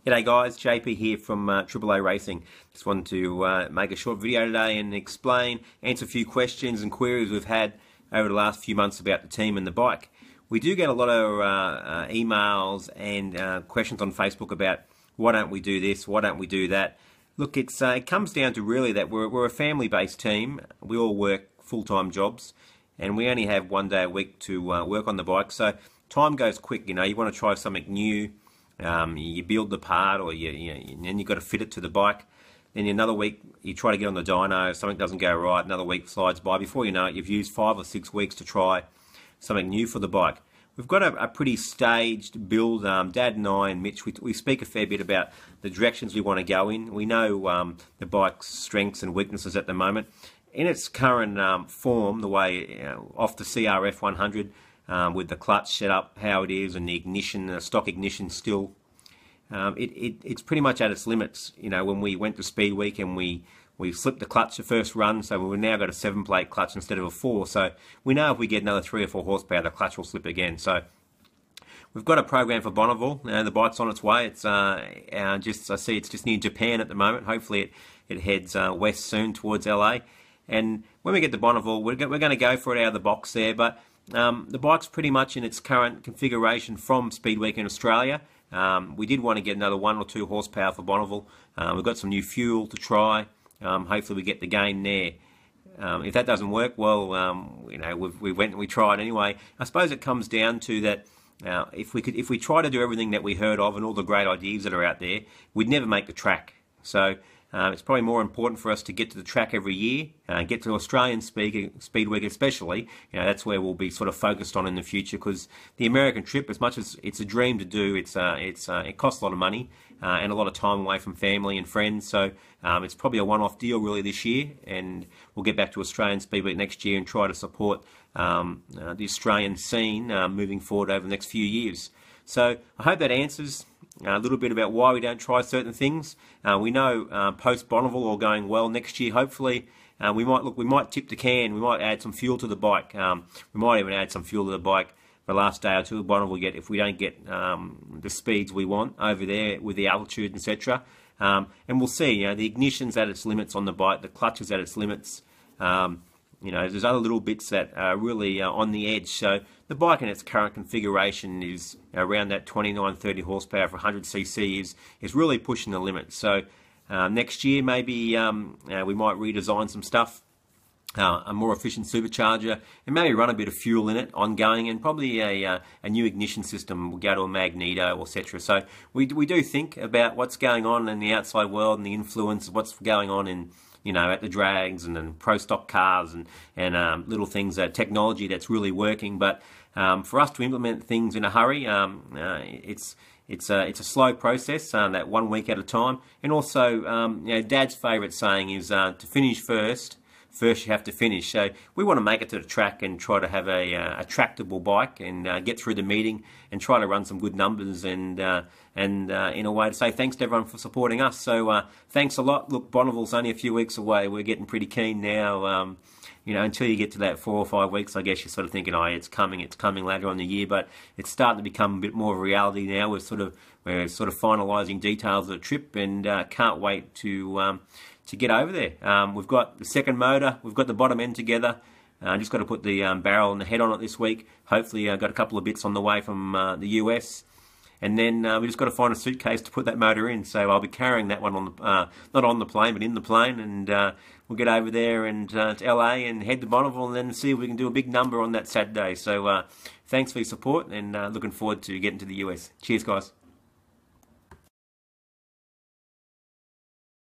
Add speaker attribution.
Speaker 1: G'day guys, JP here from AAA Racing. Just wanted to make a short video today and answer a few questions and queries we've had over the last few months about the team and the bike. We do get a lot of emails and questions on Facebook about why don't we do this, why don't we do that. Look, it comes down to really that we're a family-based team. We all work full-time jobs and we only have one day a week to work on the bike, so time goes quick. You know, you want to try something new. You build the part, or and then you've got to fit it to the bike. Then another week you try to get on the dyno, something doesn't go right, another week slides by. Before you know it, you've used 5 or 6 weeks to try something new for the bike. We've got a pretty staged build. Dad and I and Mitch, we speak a fair bit about the directions we want to go in. We know the bike's strengths and weaknesses at the moment. In its current form, the way off the CRF 100, with the clutch set up how it is and the ignition, the stock ignition still, it's pretty much at its limits. You know, when we went to Speed Week and we slipped the clutch the first run, so we've now got a 7-plate clutch instead of a 4. So we know if we get another 3 or 4 horsepower, the clutch will slip again. So we've got a program for Bonneville. The bike's on its way. It's I see it's just near Japan at the moment. Hopefully it heads west soon towards LA. And when we get to Bonneville, we're going to go for it out of the box there. But the bike's pretty much in its current configuration from Speed Week in Australia. We did want to get another 1 or 2 horsepower for Bonneville. We've got some new fuel to try. Hopefully we get the gain there. If that doesn't work, well, you know, we went and we tried anyway. I suppose it comes down to that. If we try to do everything that we heard of and all the great ideas that are out there, we'd never make the track. So it's probably more important for us to get to the track every year, get to Australian Speed Week especially. You know, that's where we'll be sort of focused on in the future, because the American trip, as much as it's a dream to do, it costs a lot of money and a lot of time away from family and friends. So it's probably a one-off deal really this year, and we'll get back to Australian Speed Week next year and try to support the Australian scene moving forward over the next few years. So I hope that answers a little bit about why we don't try certain things. We know post Bonneville all going well next year. Hopefully, we might tip the can. We might add some fuel to the bike. We might even add some fuel to the bike the last day or two of Bonneville if we don't get the speeds we want over there with the altitude, etc. And we'll see. You know, the ignition's at its limits on the bike. The clutch is at its limits. You know, there's other little bits that are really on the edge. So the bike in its current configuration is around that 29-30 horsepower for 100cc is really pushing the limit. So next year maybe we might redesign some stuff, a more efficient supercharger, and maybe run a bit of fuel in it ongoing, and probably a new ignition system. We'll go to a magneto, etc. So we do think about what's going on in the outside world and the influence of what's going on in, you know, at the drags and then pro stock cars and little things, technology that's really working. But for us to implement things in a hurry, it's a slow process, that 1 week at a time. And also, you know, Dad's favourite saying is to finish first you have to finish. So we want to make it to the track and try to have a tractable bike and get through the meeting and try to run some good numbers and in a way to say thanks to everyone for supporting us. So thanks a lot. Look, Bonneville's only a few weeks away. We're getting pretty keen now. You know, until you get to that 4 or 5 weeks, I guess you're sort of thinking, oh, it's coming later on in the year, but it's starting to become a bit more of a reality now. We're sort of finalising details of the trip, and can't wait to get over there. We've got the second motor, we've got the bottom end together. Just got to put the barrel and the head on it this week. Hopefully I've got a couple of bits on the way from the US. And then we just got to find a suitcase to put that motor in. So I'll be carrying that one on the, not on the plane, but in the plane. And we'll get over there and to LA and head to Bonneville and then see if we can do a big number on that Saturday. So thanks for your support, and looking forward to getting to the US. Cheers, guys.